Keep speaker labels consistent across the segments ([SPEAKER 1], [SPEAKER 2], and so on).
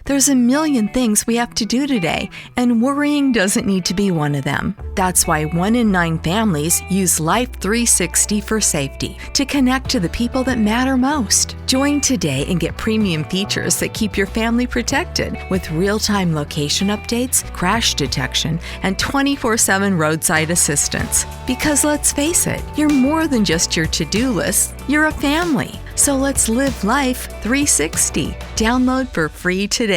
[SPEAKER 1] There's a million things we have to do today, and worrying doesn't need to be one of them. That's why 1 in 9 families use Life 360 for safety to connect to the people that matter most. Join today and get premium features that keep your family protected with real-time location updates, crash detection, and 24/7 roadside assistance. Because let's face it, you're more than just your to-do list, you're a family. So let's live Life 360. Download for free today.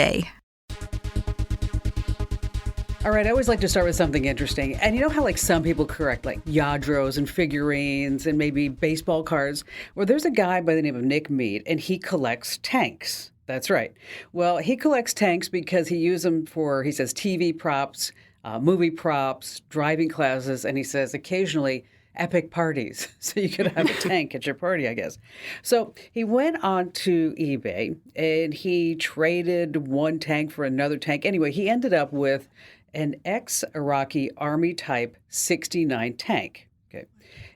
[SPEAKER 2] All right, I always like to start with something interesting. And you know how some people correct Yadros and figurines and maybe baseball cards? Well, there's a guy by the name of Nick Mead, and he collects tanks. That's right. Well, he collects tanks because he uses them for, he says, TV props, movie props, driving classes, and he says occasionally epic parties. So you could have a tank at your party, I guess. So he went on to eBay and he traded one tank for another tank. Anyway, he ended up with an ex-Iraqi Army Type 69 tank. Okay.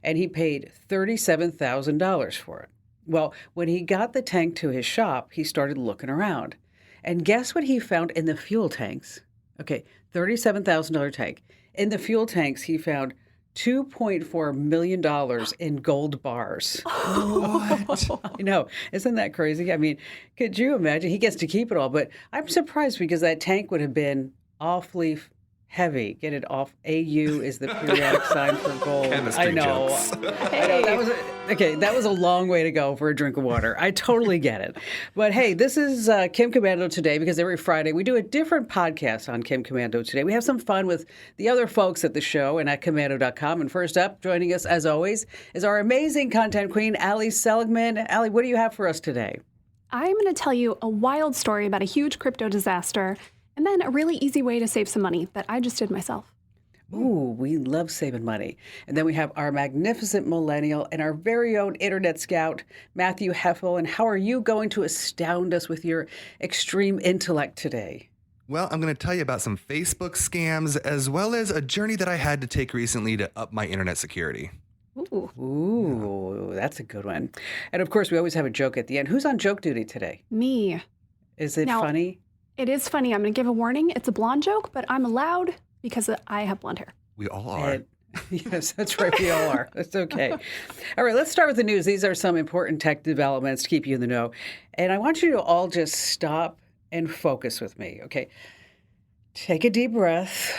[SPEAKER 2] And he paid $37,000 for it. Well, when he got the tank to his shop, he started looking around. And guess what he found in the fuel tanks? Okay, $37,000 tank. In the fuel tanks, he found $2.4 million in gold bars.
[SPEAKER 3] What?
[SPEAKER 2] I know. Isn't that crazy? I mean, could you imagine? He gets to keep it all, but I'm surprised because that tank would have been awfully heavy. Get it off. AU is the periodic sign for gold.
[SPEAKER 3] Chemistry
[SPEAKER 2] I know.
[SPEAKER 3] jokes.
[SPEAKER 2] I know. That was a long way to go for a drink of water. I totally get it. But hey, this is Kim Komando Today, because every Friday we do a different podcast on Kim Komando Today. We have some fun with the other folks at the show and at komando.com. And first up, joining us as always, is our amazing content queen, Ali Seligman. Ali, what do you have for us today?
[SPEAKER 4] I'm going to tell you a wild story about a huge crypto disaster, and then a really easy way to save some money that I just did myself.
[SPEAKER 2] Ooh, we love saving money. And then we have our magnificent millennial and our very own internet scout, Matthew Heffel. And how are you going to astound us with your extreme intellect today?
[SPEAKER 3] Well, I'm going to tell you about some Facebook scams, as well as a journey that I had to take recently to up my internet security.
[SPEAKER 2] Ooh, that's a good one. And of course, we always have a joke at the end. Who's on joke duty today?
[SPEAKER 4] Me.
[SPEAKER 2] Is it
[SPEAKER 4] Now,
[SPEAKER 2] funny?
[SPEAKER 4] It is funny. I'm going to give a warning. It's a blonde joke, but I'm allowed because I have blonde hair.
[SPEAKER 3] We all are.
[SPEAKER 2] Yes, that's right. We all are. That's okay. All right, let's start with the news. These are some important tech developments to keep you in the know. And I want you to all just stop and focus with me, okay? Take a deep breath.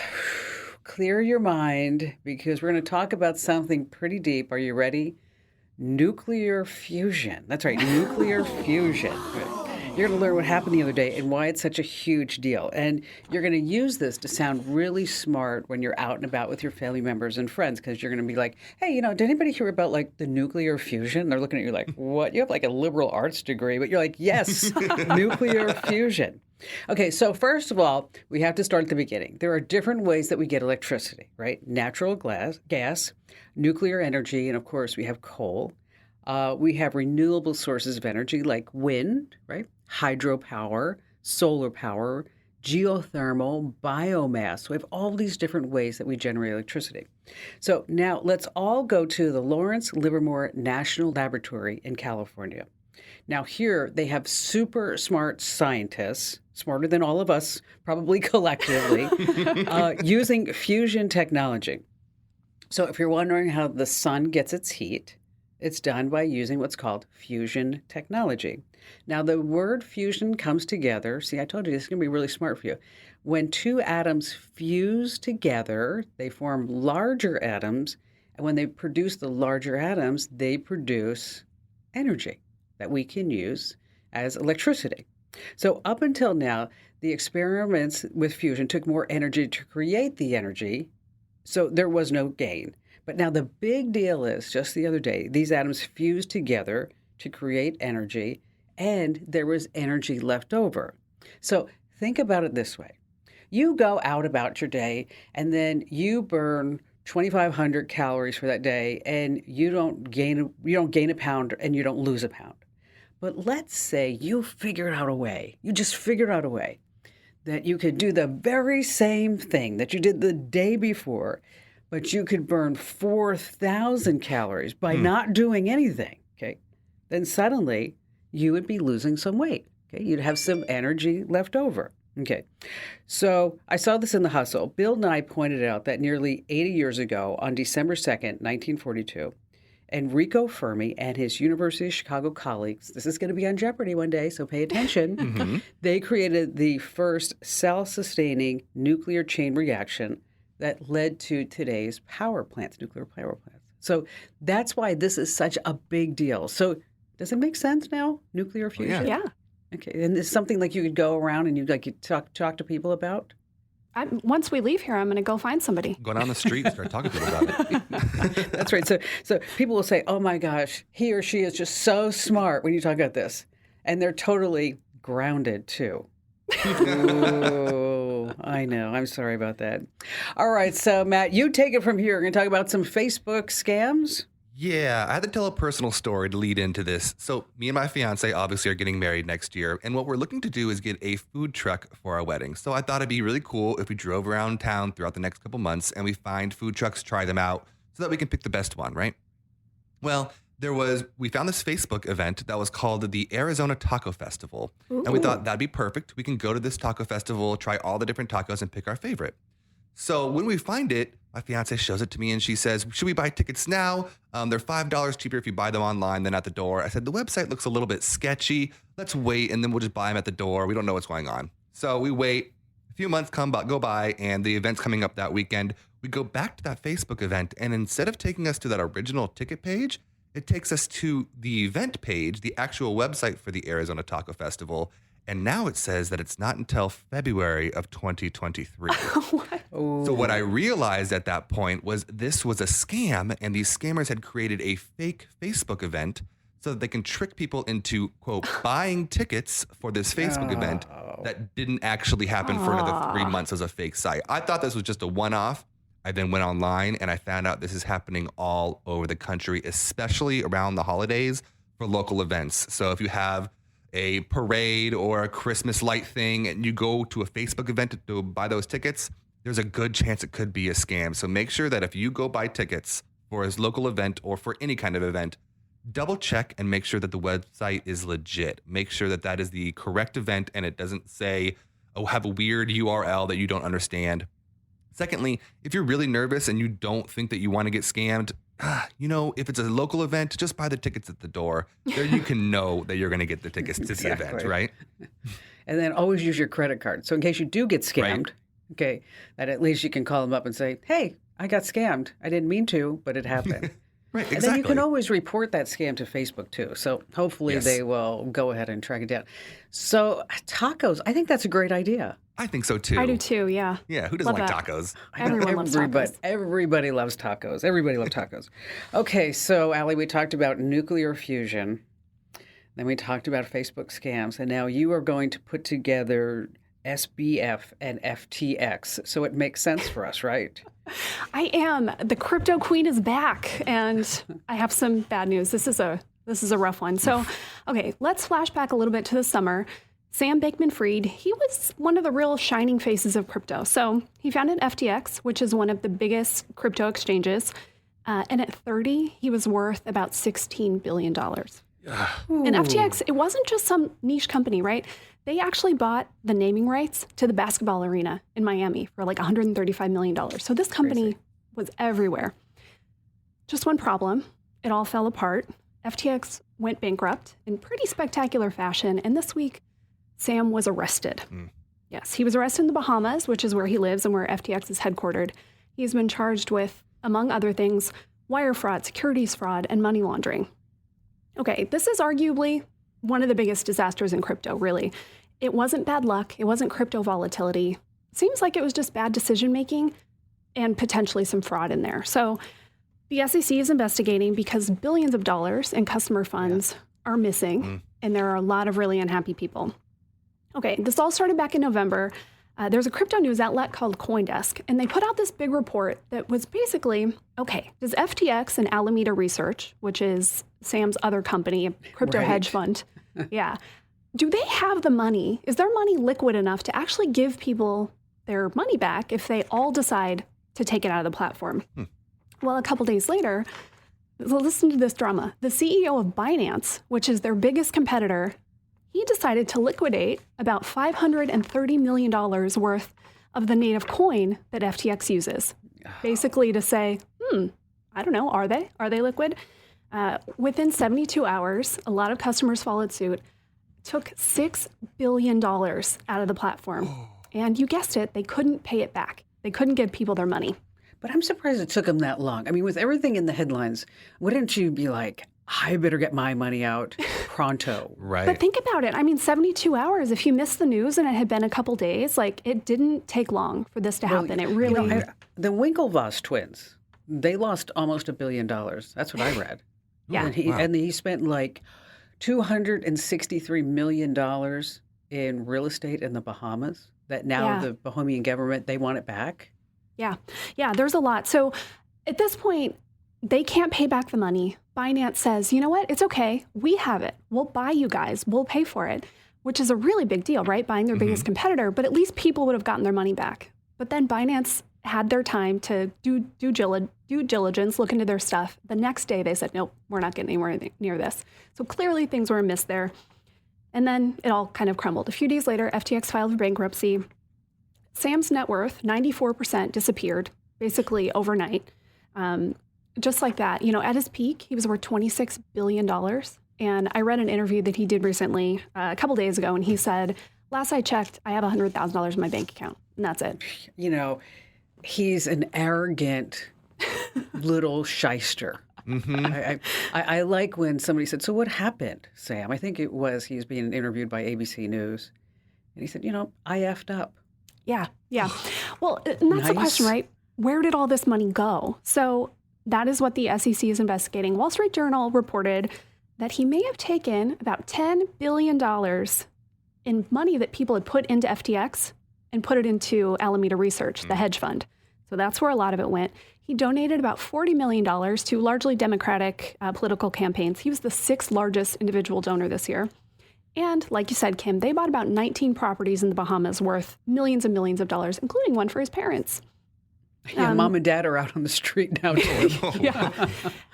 [SPEAKER 2] Clear your mind, because we're going to talk about something pretty deep. Are you ready? Nuclear fusion. That's right, nuclear fusion. You're going to learn what happened the other day and why it's such a huge deal. And you're going to use this to sound really smart when you're out and about with your family members and friends, because you're going to be like, hey, did anybody hear about the nuclear fusion? And they're looking at you like, what? You have a liberal arts degree, but you're like, yes, nuclear fusion. Okay, so first of all, we have to start at the beginning. There are different ways that we get electricity, right? Natural gas, nuclear energy, and of course we have coal. We have renewable sources of energy like wind, right? Hydropower, solar power, geothermal, biomass. We have all these different ways that we generate electricity. So now let's all go to the Lawrence Livermore National Laboratory in California. Now here they have super smart scientists, smarter than all of us, probably collectively, using fusion technology. So if you're wondering how the sun gets its heat, it's done by using what's called fusion technology. Now, the word fusion comes together. See, I told you this is going to be really smart for you. When two atoms fuse together, they form larger atoms. And when they produce the larger atoms, they produce energy that we can use as electricity. So up until now, the experiments with fusion took more energy to create the energy, so there was no gain. But now the big deal is, just the other day, these atoms fused together to create energy, and there was energy left over. So think about it this way. You go out about your day, and then you burn 2,500 calories for that day, and you don't gain a pound, and you don't lose a pound. But let's say you figured out a way that you could do the very same thing that you did the day before, but you could burn 4,000 calories by not doing anything, okay? Then suddenly you would be losing some weight, Okay, you'd have some energy left over. Okay, so I saw this in The Hustle. Bill Nye pointed out that nearly 80 years ago, on December 2nd, 1942, Enrico Fermi and his University of Chicago colleagues, this is going to be on Jeopardy one day, so pay attention, they created the first self-sustaining nuclear chain reaction that led to today's power plants, nuclear power plants. So that's why this is such a big deal. So does it make sense now, nuclear fusion?
[SPEAKER 4] Yeah.
[SPEAKER 2] Okay, and it's something like you could go around and you talk to people about?
[SPEAKER 4] Once we leave here, I'm going to go find somebody.
[SPEAKER 3] Go down the street and start talking to people about it.
[SPEAKER 2] That's right. So people will say, oh my gosh, he or she is just so smart when you talk about this. And they're totally grounded too. Ooh, I know. I'm sorry about that. All right. So Matt, you take it from here. We're going to talk about some Facebook scams.
[SPEAKER 3] Yeah, I had to tell a personal story to lead into this. So me and my fiance obviously are getting married next year, and what we're looking to do is get a food truck for our wedding. So I thought it'd be really cool if we drove around town throughout the next couple months and we find food trucks, try them out, so that we can pick the best one, right? Well, we found this Facebook event that was called the Arizona Taco Festival. Ooh. And we thought that'd be perfect. We can go to this taco festival, try all the different tacos, and pick our favorite. So when we find it, my fiance shows it to me and she says, should we buy tickets now? They're $5 cheaper if you buy them online than at the door. I said, the website looks a little bit sketchy. Let's wait and then we'll just buy them at the door. We don't know what's going on. So we wait. A few months go by and the event's coming up that weekend. We go back to that Facebook event and instead of taking us to that original ticket page, it takes us to the event page, the actual website for the Arizona Taco Festival. And now it says that it's not until February of 2023. So what I realized at that point was this was a scam, and these scammers had created a fake Facebook event so that they can trick people into, quote, buying tickets for this Facebook event that didn't actually happen for another 3 months as a fake site. I thought this was just a one-off. I then went online, and I found out this is happening all over the country, especially around the holidays for local events. So if you have a parade or a Christmas light thing and you go to a Facebook event to buy those tickets, there's a good chance it could be a scam. So make sure that if you go buy tickets for a local event or for any kind of event, double check and make sure that the website is legit. Make sure that that is the correct event and it doesn't say, oh, have a weird URL that you don't understand. Secondly, if you're really nervous and you don't think that you want to get scammed, if it's a local event, just buy the tickets at the door. There you can know that you're going to get the tickets to the event, right?
[SPEAKER 2] And then always use your credit card. So in case you do get scammed, okay, that at least you can call them up and say, hey, I got scammed. I didn't mean to, but it happened.
[SPEAKER 3] Right, exactly.
[SPEAKER 2] And then you can always report that scam to Facebook too. So hopefully they will go ahead and track it down. So tacos, I think that's a great idea.
[SPEAKER 3] I think so too.
[SPEAKER 4] I do too, yeah.
[SPEAKER 3] Yeah, who doesn't like tacos?
[SPEAKER 4] Everyone loves tacos.
[SPEAKER 2] Everybody loves tacos. Everybody loves tacos. Okay, so Allie, we talked about nuclear fusion. Then we talked about Facebook scams. And now you are going to put together SBF and FTX. So it makes sense for us, right?
[SPEAKER 4] I am. The crypto queen is back. And I have some bad news. This is a rough one. So, okay, let's flash back a little bit to the summer. Sam Bankman-Fried, he was one of the real shining faces of crypto. So he founded FTX, which is one of the biggest crypto exchanges. And at 30, he was worth about $16 billion. And FTX, it wasn't just some niche company, right? They actually bought the naming rights to the basketball arena in Miami for like $135 million. So this company was everywhere. Just one problem. It all fell apart. FTX went bankrupt in pretty spectacular fashion. And this week, Sam was arrested. Yes, he was arrested in the Bahamas, which is where he lives and where FTX is headquartered. He's been charged with, among other things, wire fraud, securities fraud, and money laundering. Okay, this is arguably one of the biggest disasters in crypto, really. It wasn't bad luck. It wasn't crypto volatility. It seems like it was just bad decision-making and potentially some fraud in there. So the SEC is investigating because billions of dollars in customer funds are missing, and there are a lot of really unhappy people. Okay, this all started back in November. There's a crypto news outlet called CoinDesk, and they put out this big report that was basically, okay, does FTX and Alameda Research, which is Sam's other company, a crypto hedge fund, do they have the money? Is their money liquid enough to actually give people their money back if they all decide to take it out of the platform? Well, a couple days later, so listen to this drama. The CEO of Binance, which is their biggest competitor, he decided to liquidate about $530 million worth of the native coin that FTX uses. Basically to say, I don't know, are they liquid? Within 72 hours, a lot of customers followed suit, took $6 billion out of the platform. And you guessed it, they couldn't pay it back. They couldn't give people their money.
[SPEAKER 2] But I'm surprised it took them that long. I mean, with everything in the headlines, wouldn't you be like, I better get my money out pronto?
[SPEAKER 3] Right.
[SPEAKER 4] But think about it. I mean, 72 hours, if you missed the news and it had been a couple days, like it didn't take long for this to happen. It really...
[SPEAKER 2] the Winklevoss twins, they lost almost $1 billion. That's what I read.
[SPEAKER 4] Yeah.
[SPEAKER 2] And he spent like $263 million in real estate in the Bahamas that now the Bahamian government, they want it back.
[SPEAKER 4] Yeah. Yeah, there's a lot. So at this point, they can't pay back the money. Binance says, you know what? It's okay. We have it. We'll buy you guys. We'll pay for it, which is a really big deal, right? Buying their biggest competitor, but at least people would have gotten their money back. But then Binance had their time to do due diligence, look into their stuff. The next day they said, nope, we're not getting anywhere near this. So clearly things were amiss there. And then it all kind of crumbled. A few days later, FTX filed for bankruptcy. Sam's net worth, 94%, disappeared, basically overnight. Just like that. You know, at his peak, he was worth $26 billion. And I read an interview that he did recently, a couple days ago, and he said, last I checked, I have $100,000 in my bank account, and that's it.
[SPEAKER 2] You know, he's an arrogant little shyster. I like when somebody said, so what happened, Sam? I think it was he was being interviewed by ABC News. And he said, you know, I effed up.
[SPEAKER 4] Yeah. Well, and that's the question, right? Where did all this money go? So that is what the SEC is investigating. Wall Street Journal reported that he may have taken about $10 billion in money that people had put into FTX and put it into Alameda Research, the hedge fund. So that's where a lot of it went. He donated about $40 million to largely Democratic political campaigns. He was the 6th largest individual donor this year. And like you said, Kim, they bought about 19 properties in the Bahamas worth millions and millions of dollars, including one for his parents.
[SPEAKER 2] Yeah, mom and dad are out on the street now, too.
[SPEAKER 4] Yeah.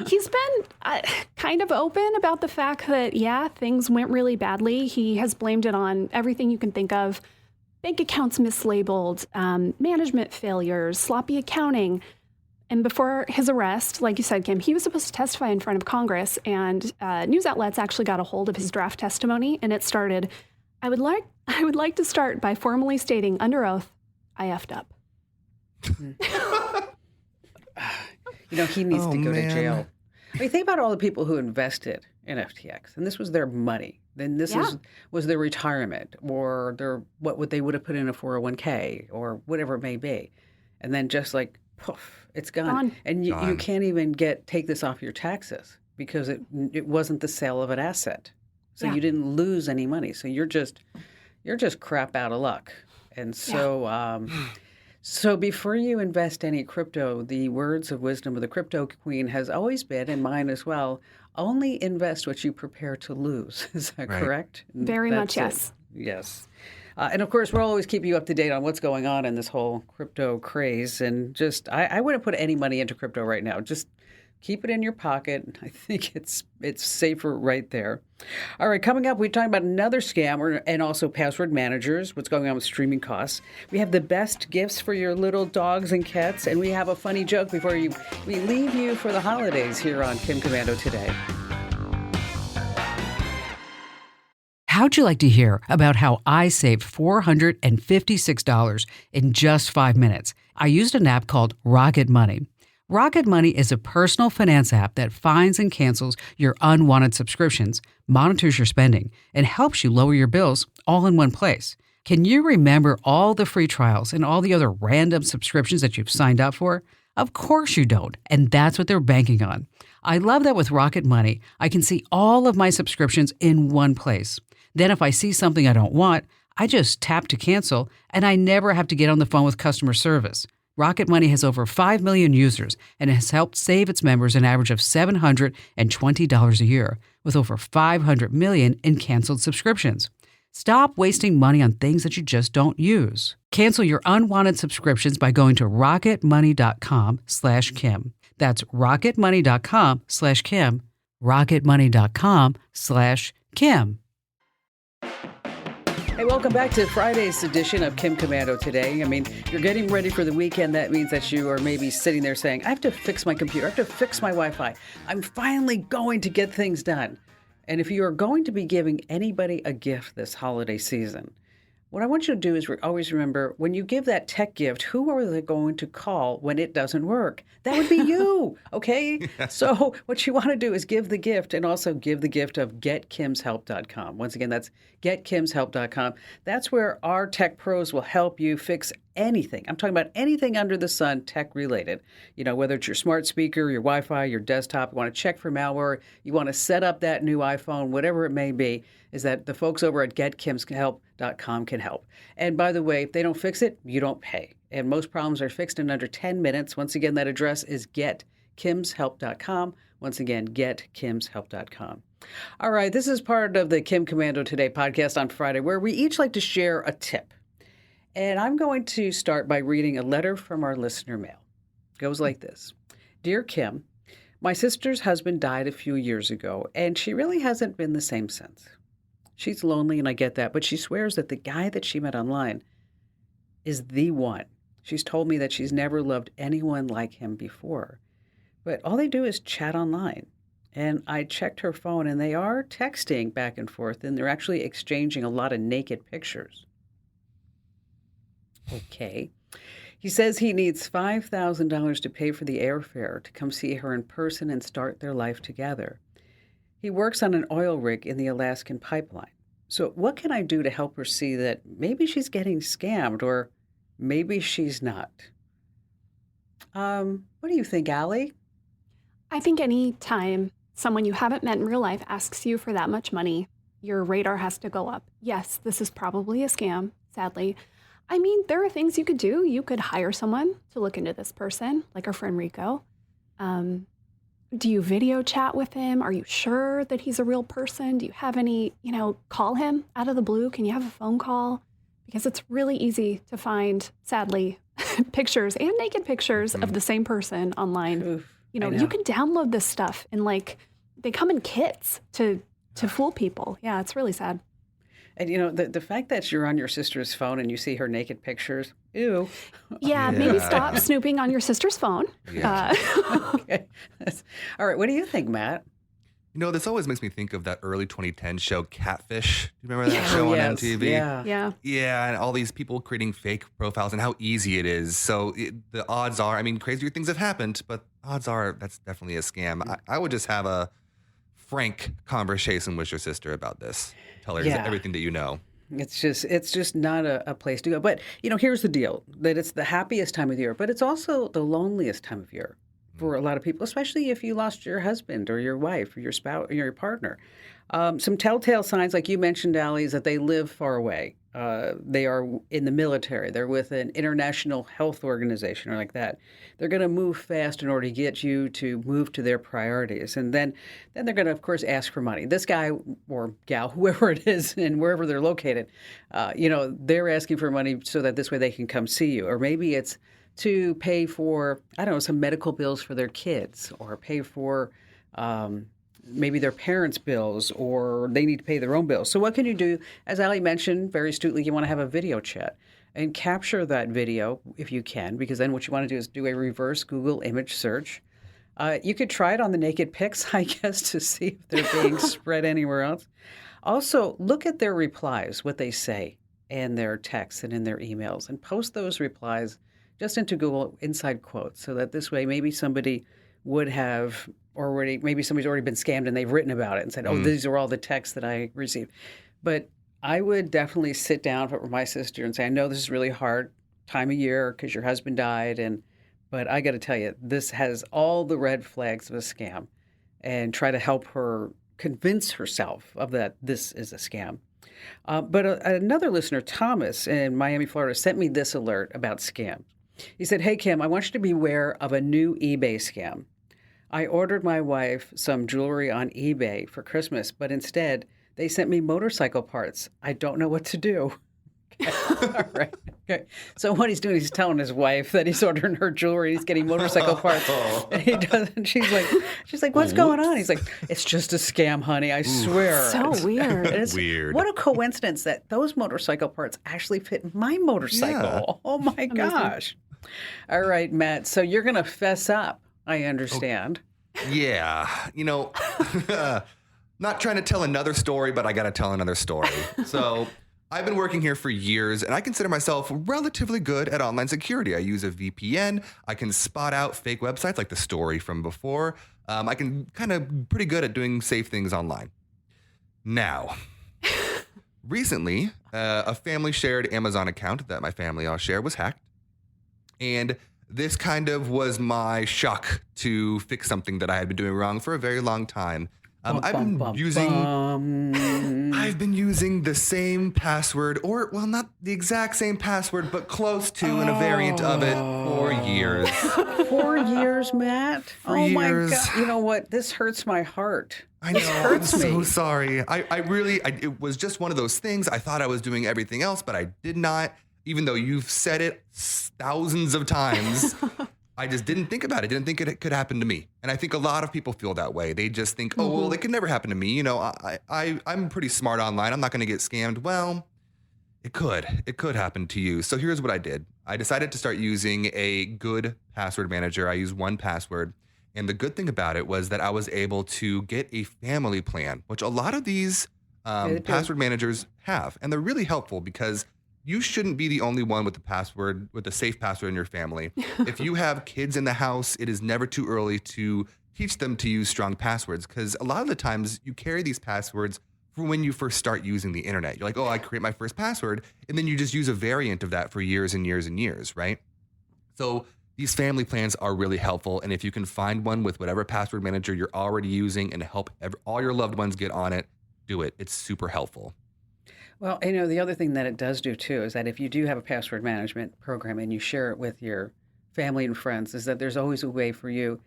[SPEAKER 4] He's been kind of open about the fact that, things went really badly. He has blamed it on everything you can think of. Bank accounts mislabeled, management failures, sloppy accounting. And before his arrest, like you said, Kim, he was supposed to testify in front of Congress, and news outlets actually got a hold of his draft testimony, and it started, I would like to start by formally stating under oath, I effed up.
[SPEAKER 2] You know, he needs to go to jail. I mean, think about all the people who invested in FTX, and this was their money. Then this was their retirement, or what they would have put in a 401k, or whatever it may be. And then just like, poof, it's gone. And you can't even take this off your taxes because it wasn't the sale of an asset. So you didn't lose any money. So you're just crap out of luck. And so so before you invest any crypto, the words of wisdom of the crypto queen has always been, and mine as well, only invest what you prepare to lose. Is that correct?
[SPEAKER 4] Very much, yes.
[SPEAKER 2] Yes. And of course, we'll always keep you up to date on what's going on in this whole crypto craze. And just, I wouldn't put any money into crypto right now. Just keep it in your pocket. I think it's safer right there. All right, coming up, we're talking about another scam and also password managers, what's going on with streaming costs. We have the best gifts for your little dogs and cats, and we have a funny joke before we leave you for the holidays here on Kim Komando Today.
[SPEAKER 5] How'd you like to hear about how I saved $456 in just 5 minutes? I used an app called Rocket Money. Rocket Money is a personal finance app that finds and cancels your unwanted subscriptions, monitors your spending, and helps you lower your bills all in one place. Can you remember all the free trials and all the other random subscriptions that you've signed up for? Of course you don't, and that's what they're banking on. I love that with Rocket Money, I can see all of my subscriptions in one place. Then if I see something I don't want, I just tap to cancel, and I never have to get on the phone with customer service. Rocket Money has over 5 million users and has helped save its members an average of $720 a year, with over 500 million in canceled subscriptions. Stop wasting money on things that you just don't use. Cancel your unwanted subscriptions by going to rocketmoney.com/Kim. That's rocketmoney.com/Kim. rocketmoney.com/Kim.
[SPEAKER 2] Hey, welcome back to Friday's edition of Kim Komando today. I mean, you're getting ready for the weekend. That means that you are maybe sitting there saying, I have to fix my computer. I have to fix my Wi-Fi. I'm finally going to get things done. And if you are going to be giving anybody a gift this holiday season, what I want you to do is always remember, when you give that tech gift, who are they going to call when it doesn't work? That would be you, okay? Yeah. So what you want to do is give the gift, and also give the gift of getkimshelp.com. Once again, that's getkimshelp.com. That's where our tech pros will help you fix anything. I'm talking about anything under the sun tech related. You know, whether it's your smart speaker, your Wi-Fi, your desktop, you want to check for malware, you want to set up that new iPhone, whatever it may be, is that the folks over at getkimshelp.com can help. And by the way, if they don't fix it, you don't pay. And most problems are fixed in under 10 minutes. Once again, that address is getkimshelp.com. Once again, getkimshelp.com. All right, this is part of the Kim Komando Today podcast on Friday, where we each like to share a tip. And I'm going to start by reading a letter from our listener mail. It goes like this. Dear Kim, my sister's husband died a few years ago, and she really hasn't been the same since. She's lonely, and I get that, but she swears that the guy that she met online is the one. She's told me that she's never loved anyone like him before. But all they do is chat online. And I checked her phone, and they are texting back and forth, and they're actually exchanging a lot of naked pictures. Okay. He says he needs $5,000 to pay for the airfare to come see her in person and start their life together. He works on an oil rig in the Alaskan pipeline. So what can I do to help her see that maybe she's getting scammed, or maybe she's not? What do you think, Allie?
[SPEAKER 4] I think any time someone you haven't met in real life asks you for that much money, your radar has to go up. Yes, this is probably a scam, sadly. I mean, there are things you could do. You could hire someone to look into this person, like our friend Rico. Do you video chat with him? Are you sure that he's a real person? Do you have any, call him out of the blue? Can you have a phone call? Because it's really easy to find, sadly, pictures and naked pictures of the same person online.
[SPEAKER 2] Oof,
[SPEAKER 4] you can download this stuff and they come in kits to fool people. Yeah, it's really sad.
[SPEAKER 2] And, the fact that you're on your sister's phone and you see her naked pictures, ew.
[SPEAKER 4] Yeah, maybe stop snooping on your sister's phone.
[SPEAKER 3] Yeah.
[SPEAKER 2] Okay. All right, what do you think, Matt?
[SPEAKER 3] This always makes me think of that early 2010 show, Catfish. Do you remember that
[SPEAKER 2] Yeah.
[SPEAKER 3] show on
[SPEAKER 2] Yes,
[SPEAKER 3] MTV?
[SPEAKER 2] yeah.
[SPEAKER 3] Yeah, and all these people creating fake profiles and how easy it is. So the odds are, crazier things have happened, but odds are that's definitely a scam. I would just have a frank conversation with your sister about this. Tell her everything that you know.
[SPEAKER 2] It's just not a place to go. But, here's the deal, that it's the happiest time of the year, but it's also the loneliest time of year for a lot of people, especially if you lost your husband or your wife or your spouse or your partner. Some telltale signs, like you mentioned, Allie, is that they live far away. They are in the military. They're with an international health organization or like that. They're going to move fast in order to get you to move to their priorities. And then they're going to, of course, ask for money. This guy or gal, whoever it is and wherever they're located, they're asking for money so that this way they can come see you. Or maybe it's to pay for, some medical bills for their kids, or pay for maybe their parents' bills, or they need to pay their own bills. So what can you do? As Ali mentioned very astutely, you want to have a video chat and capture that video if you can, because then what you want to do is do a reverse Google image search. You could try it on the naked pics, I guess, to see if they're being spread anywhere else. Also, look at their replies, what they say in their texts and in their emails, and post those replies just into Google inside quotes, so that this way maybe somebody would have maybe somebody's already been scammed and they've written about it and said, oh, these are all the texts that I received. But I would definitely sit down with my sister and say, I know this is really hard time of year because your husband died, but I got to tell you, this has all the red flags of a scam, and try to help her convince herself of that this is a scam. But another listener, Thomas in Miami, Florida, sent me this alert about scams. He said, hey, Kim, I want you to be aware of a new eBay scam. I ordered my wife some jewelry on eBay for Christmas, but instead they sent me motorcycle parts. I don't know what to do. Okay. All right. Okay. So what he's doing, he's telling his wife that he's ordering her jewelry. He's getting motorcycle parts, and he doesn't. She's like, "What's going on?" He's like, "It's just a scam, honey. I swear."
[SPEAKER 4] So weird.
[SPEAKER 2] It's
[SPEAKER 3] Weird.
[SPEAKER 2] What a coincidence that those motorcycle parts actually fit my motorcycle. Oh my gosh! All right, Matt. So you're gonna fess up. I understand.
[SPEAKER 3] Yeah, not trying to tell another story, but I got to tell another story. So I've been working here for years, and I consider myself relatively good at online security. I use a VPN. I can spot out fake websites like the story from before. I can kind of pretty good at doing safe things online. Now, recently, a family shared Amazon account that my family all share was hacked. And this kind of was my shock to fix something that I had been doing wrong for a very long time. I've been using the same password, or well, not the exact same password, but close to, and a variant of it for years.
[SPEAKER 2] 4 years, Matt.
[SPEAKER 3] For
[SPEAKER 2] oh my
[SPEAKER 3] years.
[SPEAKER 2] God! You know what? This hurts my heart.
[SPEAKER 3] I know.
[SPEAKER 2] This hurts
[SPEAKER 3] I'm
[SPEAKER 2] me.
[SPEAKER 3] so sorry. It was just one of those things. I thought I was doing everything else, but I did not. Even though you've said it thousands of times, I just didn't think about it. Didn't think it could happen to me. And I think a lot of people feel that way. They just think, oh, well, it could never happen to me. I'm pretty smart online. I'm not going to get scammed. Well, it could. It could happen to you. So here's what I did. I decided to start using a good password manager. I use 1Password. And the good thing about it was that I was able to get a family plan, which a lot of these password managers have. And they're really helpful because you shouldn't be the only one with the safe password in your family. If you have kids in the house, it is never too early to teach them to use strong passwords, because a lot of the times you carry these passwords for when you first start using the internet. You're like, oh, I create my first password, and then you just use a variant of that for years and years and years, right? So these family plans are really helpful, and if you can find one with whatever password manager you're already using and help all your loved ones get on it, do it. It's super helpful.
[SPEAKER 2] Well, the other thing that it does do too is that if you do have a password management program and you share it with your family and friends, is that there's always a way for you,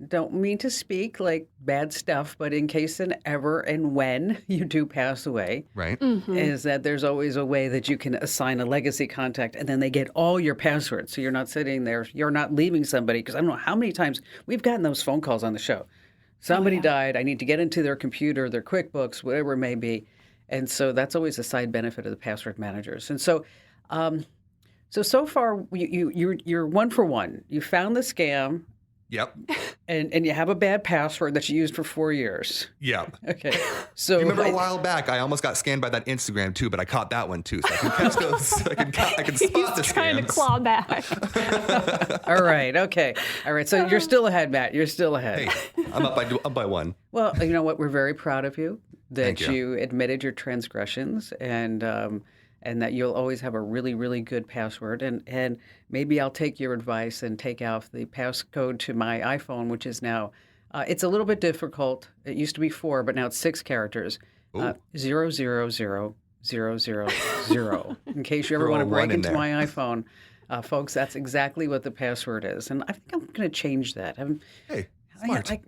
[SPEAKER 2] don't mean to speak like bad stuff, but in case and ever and when you do pass away,
[SPEAKER 3] Right.
[SPEAKER 2] is that there's always a way that you can assign a legacy contact and then they get all your passwords. So you're not sitting there, you're not leaving somebody, because I don't know how many times we've gotten those phone calls on the show. Somebody died, I need to get into their computer, their QuickBooks, whatever it may be. And so that's always a side benefit of the password managers. And so, so far you're one for one. You found the scam.
[SPEAKER 3] Yep.
[SPEAKER 2] And you have a bad password that you used for 4 years.
[SPEAKER 3] Yep.
[SPEAKER 2] Okay. So
[SPEAKER 3] You remember a while back, I almost got scanned by that Instagram too, but I caught that one too. So I can catch those. I can spot the
[SPEAKER 4] He's trying to
[SPEAKER 3] scams.
[SPEAKER 4] claw back.
[SPEAKER 2] All right. Okay. All right. So you're still ahead, Matt. You're still ahead.
[SPEAKER 3] Hey, I'm up by one.
[SPEAKER 2] Well, you know what? We're very proud of you that
[SPEAKER 3] Thank you.
[SPEAKER 2] you admitted your transgressions and that you'll always have a really, really good password. And maybe I'll take your advice and take out the passcode to my iPhone, which is now, it's a little bit difficult. It used to be 4, but now it's 6 characters. 0000000. In case you ever
[SPEAKER 3] Throw
[SPEAKER 2] want
[SPEAKER 3] a
[SPEAKER 2] to break
[SPEAKER 3] one in
[SPEAKER 2] into
[SPEAKER 3] there.
[SPEAKER 2] my iPhone, folks, that's exactly what the password is. And I think I'm going to change that.
[SPEAKER 3] Hey, smart.
[SPEAKER 2] How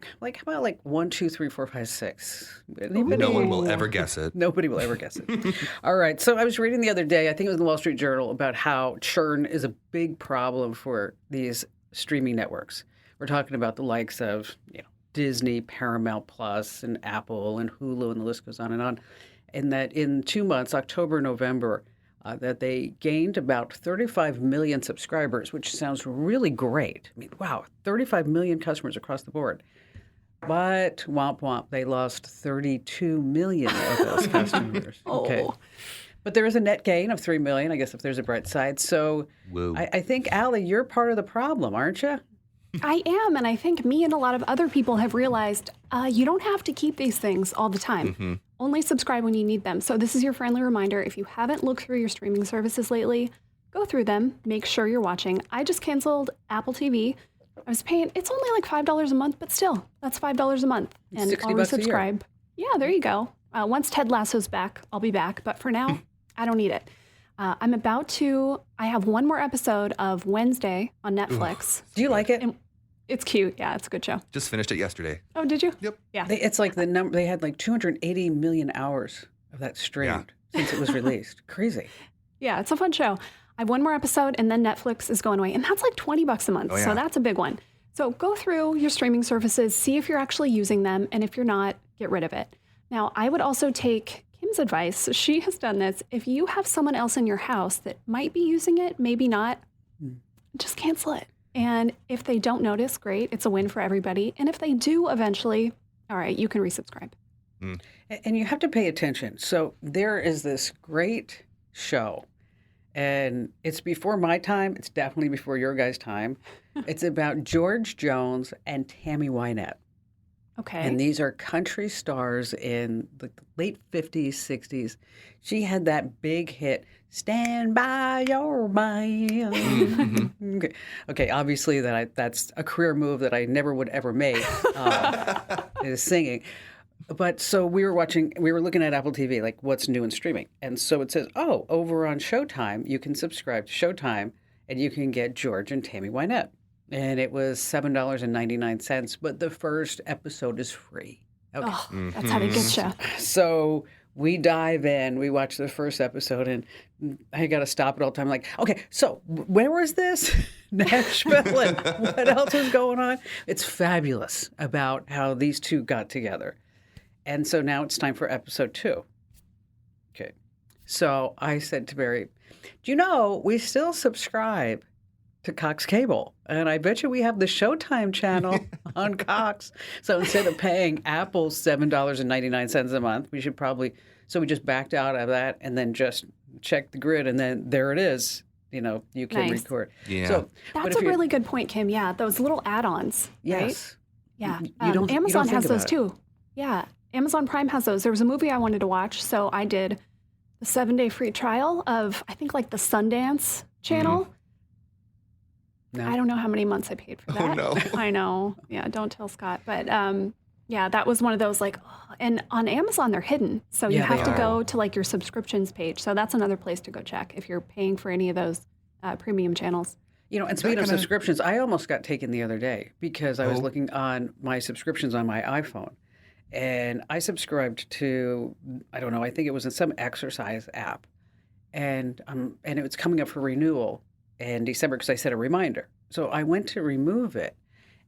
[SPEAKER 2] about 1, 2, 3, 4, 5, 6?
[SPEAKER 3] No one will ever guess it.
[SPEAKER 2] Nobody will ever guess it. All right. So I was reading the other day, I think it was in the Wall Street Journal, about how churn is a big problem for these streaming networks. We're talking about the likes of Disney, Paramount Plus, and Apple, and Hulu, and the list goes on. And that in 2 months, October, November, that they gained about 35 million subscribers, which sounds really great. I mean, wow, 35 million customers across the board. But womp womp, they lost 32 million of those customers. Okay. But there is a net gain of 3 million, I guess, if there's a bright side. So
[SPEAKER 3] Whoa.
[SPEAKER 2] I think, Allie, you're part of the problem, aren't you?
[SPEAKER 4] I am, and I think me and a lot of other people have realized you don't have to keep these things all the time. Only subscribe when you need them. So this is your friendly reminder. If you haven't looked through your streaming services lately, go through them. Make sure you're watching. I just canceled Apple TV. I was paying, it's only like $5 a month, but still, that's $5 a month. And
[SPEAKER 2] $60
[SPEAKER 4] I'll
[SPEAKER 2] bucks a year.
[SPEAKER 4] resubscribe. Yeah, there you go. Once Ted Lasso's back, I'll be back. But for now, I don't need it. I have one more episode of Wednesday on Netflix.
[SPEAKER 2] Do you like it?
[SPEAKER 4] It's cute. Yeah, it's a good show.
[SPEAKER 3] Just finished it yesterday.
[SPEAKER 4] Oh, did you?
[SPEAKER 3] Yep.
[SPEAKER 4] Yeah.
[SPEAKER 2] It's like the number, they had like 280 million hours of that streamed since it was released. Crazy.
[SPEAKER 4] Yeah, it's a fun show. I have one more episode and then Netflix is going away. And that's like $20 a month.
[SPEAKER 3] Oh, yeah.
[SPEAKER 4] So that's a big one. So go through your streaming services, see if you're actually using them. And if you're not, get rid of it. Now, I would also take Kim's advice. She has done this. If you have someone else in your house that might be using it, maybe not, just cancel it. And if they don't notice, great. It's a win for everybody. And if they do eventually, all right, you can resubscribe.
[SPEAKER 2] And you have to pay attention. So there is this great show, and it's before my time. It's definitely before your guys' time. It's about George Jones and Tammy Wynette.
[SPEAKER 4] Okay.
[SPEAKER 2] And these are country stars in the late 50s, 60s. She had that big hit, Stand By Your Man. Okay, obviously that's a career move that I never would ever make, is singing. But so we were looking at Apple TV, like what's new in streaming. And so it says, oh, over on Showtime, you can subscribe to Showtime and you can get George and Tammy Wynette. And it was $7.99, but the first episode is free. Okay.
[SPEAKER 4] Oh, that's how they get you.
[SPEAKER 2] So we dive in, we watch the first episode, and I got to stop it all the time. Like, okay, so where was this? Nashville, and what else was going on? It's fabulous about how these two got together. And so now it's time for episode 2. Okay. So I said to Barry, do you know, we still subscribe to Cox Cable. And I bet you we have the Showtime channel on Cox. So instead of paying Apple $7.99 a month, we should probably, so we just backed out of that and then just checked the grid and then there it is. You know, you can
[SPEAKER 4] Nice.
[SPEAKER 2] record.
[SPEAKER 3] Yeah.
[SPEAKER 2] So,
[SPEAKER 4] That's a really good point, Kim. Yeah, those little add-ons, right?
[SPEAKER 2] yes.
[SPEAKER 4] Yeah.
[SPEAKER 2] You don't
[SPEAKER 4] Amazon
[SPEAKER 2] think
[SPEAKER 4] has those
[SPEAKER 2] about it.
[SPEAKER 4] too. Yeah. Amazon Prime has those. There was a movie I wanted to watch, so I did the 7-day free trial of, I think, like the Sundance channel.
[SPEAKER 2] No.
[SPEAKER 4] I don't know how many months I paid for that.
[SPEAKER 3] Oh, no.
[SPEAKER 4] I know. Yeah, don't tell Scott. But yeah, that was one of those like, oh, and on Amazon, they're hidden. So you
[SPEAKER 2] Yeah,
[SPEAKER 4] have
[SPEAKER 2] they
[SPEAKER 4] to
[SPEAKER 2] are.
[SPEAKER 4] go to like your subscriptions page. So that's another place to go check if you're paying for any of those premium channels.
[SPEAKER 2] You know, and speaking of
[SPEAKER 3] kinda-
[SPEAKER 2] subscriptions, I almost got taken the other day because I was
[SPEAKER 3] Oh.
[SPEAKER 2] looking on my subscriptions on my iPhone. And I subscribed to, I don't know, I think it was in some exercise app. And it was coming up for renewal in December because I set a reminder. So I went to remove it.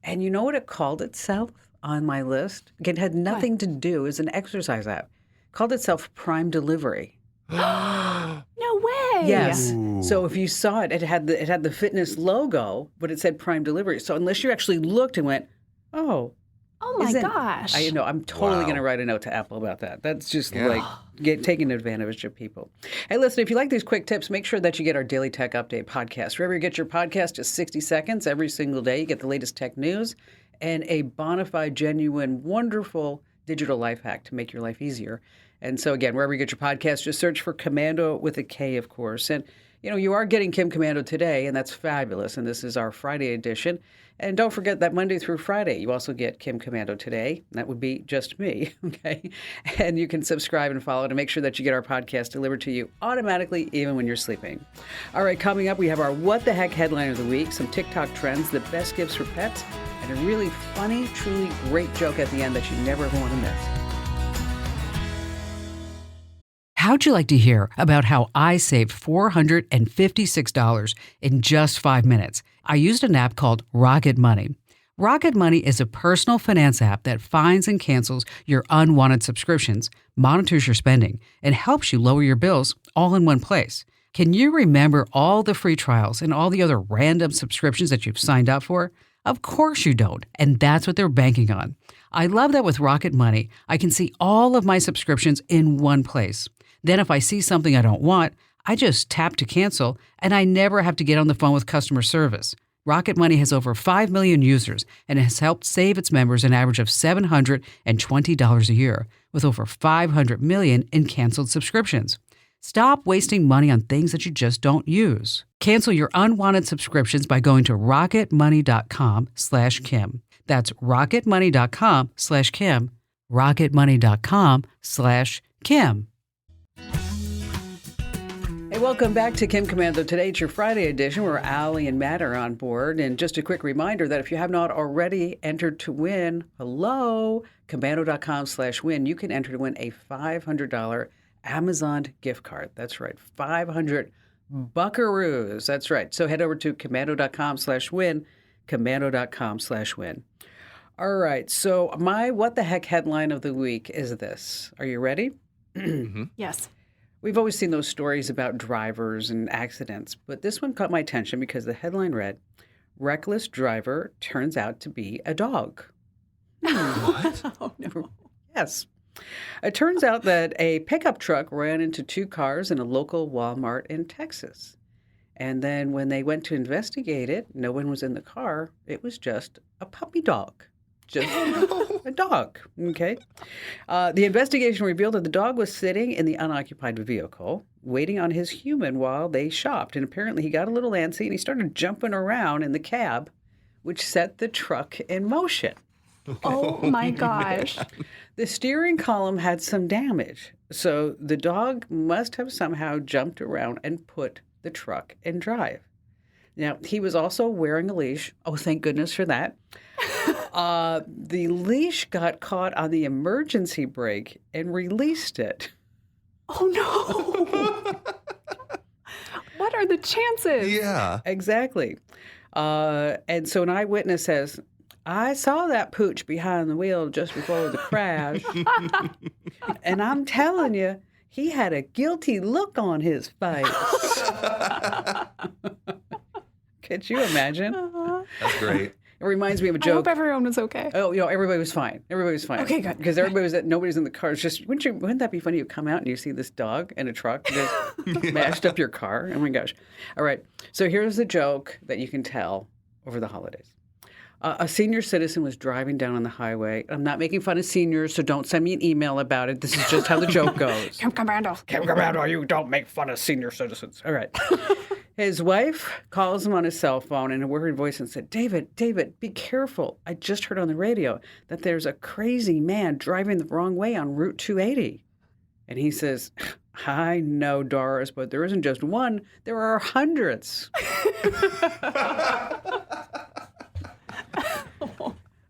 [SPEAKER 2] And you know what it called itself on my list? It had nothing to do. It was an exercise app. It called itself Prime Delivery.
[SPEAKER 4] No way.
[SPEAKER 2] Yes.
[SPEAKER 3] Ooh.
[SPEAKER 2] So if you saw it, it had the fitness logo, but it said Prime Delivery. So unless you actually looked and went, oh,
[SPEAKER 4] Oh my
[SPEAKER 2] isn't-
[SPEAKER 4] gosh.
[SPEAKER 2] I know. I'm totally
[SPEAKER 3] Wow.
[SPEAKER 2] going to write a note to Apple about that. That's just
[SPEAKER 3] Yeah.
[SPEAKER 2] like taking advantage of people. Hey, listen, if you like these quick tips, make sure that you get our Daily Tech Update podcast. Wherever you get your podcast, just 60 seconds every single day. You get the latest tech news and a bona fide, genuine, wonderful digital life hack to make your life easier. And so, again, wherever you get your podcast, just search for Komando with a K, of course. And, you know, you are getting Kim Komando today, and that's fabulous. And this is our Friday edition. And don't forget that Monday through Friday, you also get Kim Komando today. That would be just me, okay? And you can subscribe and follow to make sure that you get our podcast delivered to you automatically, even when you're sleeping. All right, coming up, we have our What the Heck headline of the week, some TikTok trends, the best gifts for pets, and a really funny, truly great joke at the end that you never want to miss.
[SPEAKER 5] How'd you like to hear about how I saved $456 in just 5 minutes? I used an app called Rocket Money. Rocket Money is a personal finance app that finds and cancels your unwanted subscriptions, monitors your spending, and helps you lower your bills all in one place. Can you remember all the free trials and all the other random subscriptions that you've signed up for? Of course you don't, and that's what they're banking on. I love that with Rocket Money, I can see all of my subscriptions in one place. Then if I see something I don't want, I just tap to cancel, and I never have to get on the phone with customer service. Rocket Money has over 5 million users and has helped save its members an average of $720 a year, with over 500 million in canceled subscriptions. Stop wasting money on things that you just don't use. Cancel your unwanted subscriptions by going to rocketmoney.com/Kim. That's rocketmoney.com/Kim. rocketmoney.com/Kim.
[SPEAKER 2] Hey, welcome back to Kim Komando. Today it's your Friday edition where Allie and Matt are on board. And just a quick reminder that if you have not already entered to win, komando.com/win, you can enter to win a $500 Amazon gift card. That's right, 500 Buckaroos. That's right. So head over to komando.com/win, komando.com/win. All right. So my what the heck headline of the week is this. Are you ready?
[SPEAKER 4] Yes.
[SPEAKER 2] We've always seen those stories about drivers and accidents, but this one caught my attention because the headline read, "Reckless driver turns out to be a dog."
[SPEAKER 3] What?
[SPEAKER 4] Oh, no.
[SPEAKER 2] Yes. It turns out that a pickup truck ran into two cars in a local Walmart in Texas. And then when they went to investigate it, no one was in the car. It was just a puppy dog. Just a dog. Okay. The investigation revealed that the dog was sitting in the unoccupied vehicle, waiting on his human while they shopped. And apparently he got a little antsy and he started jumping around in the cab, which set the truck in motion.
[SPEAKER 4] Oh, my gosh.
[SPEAKER 2] The steering column had some damage, so the dog must have somehow jumped around and put the truck in drive. Now, he was also wearing a leash. Oh, thank goodness for that. The leash got caught on the emergency brake and released it.
[SPEAKER 4] Oh, no. What are the chances?
[SPEAKER 3] Yeah.
[SPEAKER 2] Exactly. And so an eyewitness says, "I saw that pooch behind the wheel just before the crash. And I'm telling you, he had a guilty look on his face." Could you imagine?
[SPEAKER 3] That's great.
[SPEAKER 2] It reminds me of a
[SPEAKER 4] I
[SPEAKER 2] joke.
[SPEAKER 4] hope everyone was okay.
[SPEAKER 2] Oh, everybody was fine. Everybody was fine.
[SPEAKER 4] Okay, good.
[SPEAKER 2] Because everybody was nobody's in the car. It's just wouldn't that be funny? You come out and you see this dog in a truck just mashed up your car. Oh my gosh! All right. So here's the joke that you can tell over the holidays. A senior citizen was driving down on the highway. I'm not making fun of seniors, so don't send me an email about it. This is just how the joke goes.
[SPEAKER 4] Kim Komando.
[SPEAKER 2] Kim Komando, you don't make fun of senior citizens. All right. His wife calls him on his cell phone in a worried voice and said, David, be careful. I just heard on the radio that there's a crazy man driving the wrong way on Route 280. And he says, "I know, Doris, but there isn't just one. There are hundreds."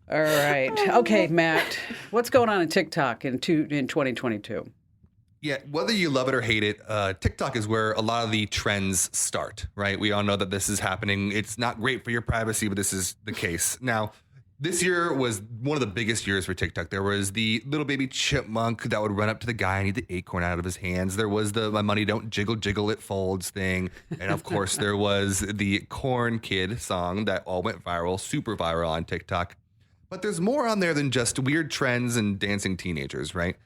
[SPEAKER 2] All right. Okay, Matt, what's going on in TikTok in 2022?
[SPEAKER 3] Yeah, whether you love it or hate it, TikTok is where a lot of the trends start, right? We all know that this is happening. It's not great for your privacy, but this is the case. Now, this year was one of the biggest years for TikTok. There was the little baby chipmunk that would run up to the guy and eat the acorn out of his hands. There was the "my money don't jiggle, jiggle, it folds" thing. And of course, there was the Corn Kid song that all went viral, super viral on TikTok. But there's more on there than just weird trends and dancing teenagers, right?